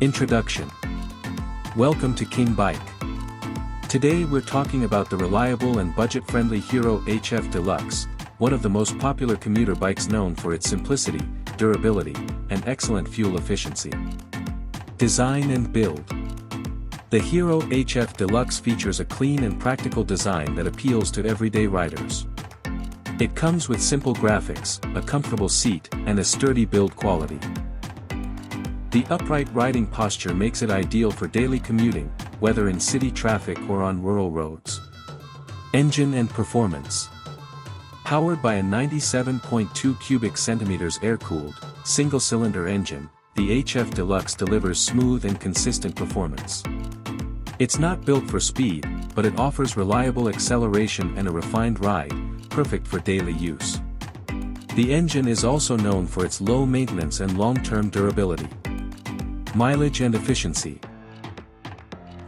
Introduction. Welcome to King Bike. Today we're talking about the reliable and budget-friendly Hero HF Deluxe, one of the most popular commuter bikes known for its simplicity, durability, and excellent fuel efficiency. Design and build. The Hero HF Deluxe features a clean and practical design that appeals to everyday riders. It comes with simple graphics, a comfortable seat, and a sturdy build quality. The upright riding posture makes it ideal for daily commuting, whether in city traffic or on rural roads. Engine and performance. Powered by a 97.2 cubic centimeters air-cooled, single-cylinder engine, the HF Deluxe delivers smooth and consistent performance. It's not built for speed, but it offers reliable acceleration and a refined ride, perfect for daily use. The engine is also known for its low maintenance and long-term durability. Mileage and efficiency.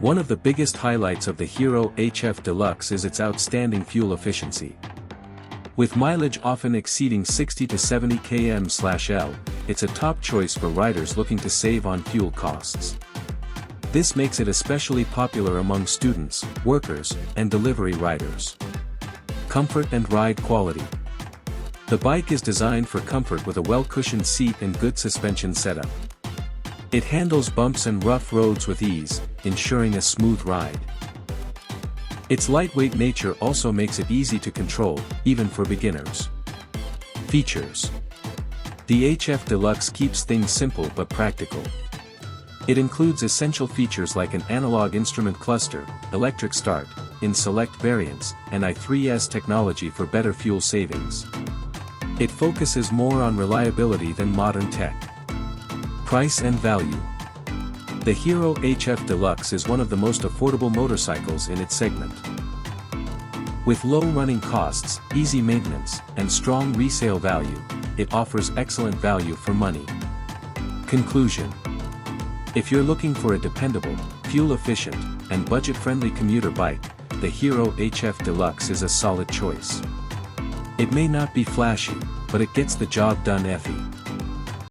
One of the biggest highlights of the Hero HF Deluxe is its outstanding fuel efficiency. With mileage often exceeding 60 to 70 km/L, it's a top choice for riders looking to save on fuel costs. This makes it especially popular among students, workers, and delivery riders. Comfort and ride quality. The bike is designed for comfort with a well-cushioned seat and good suspension setup. It handles bumps and rough roads with ease, ensuring a smooth ride. Its lightweight nature also makes it easy to control, even for beginners. Features. The HF Deluxe keeps things simple but practical. It includes essential features like an analog instrument cluster, electric start, in select variants, and i3S technology for better fuel savings. It focuses more on reliability than modern tech. Price and value. The Hero HF Deluxe is one of the most affordable motorcycles in its segment. With low running costs, easy maintenance, and strong resale value, it offers excellent value for money. Conclusion. If you're looking for a dependable, fuel-efficient, and budget-friendly commuter bike, the Hero HF Deluxe is a solid choice. It may not be flashy, but it gets the job done.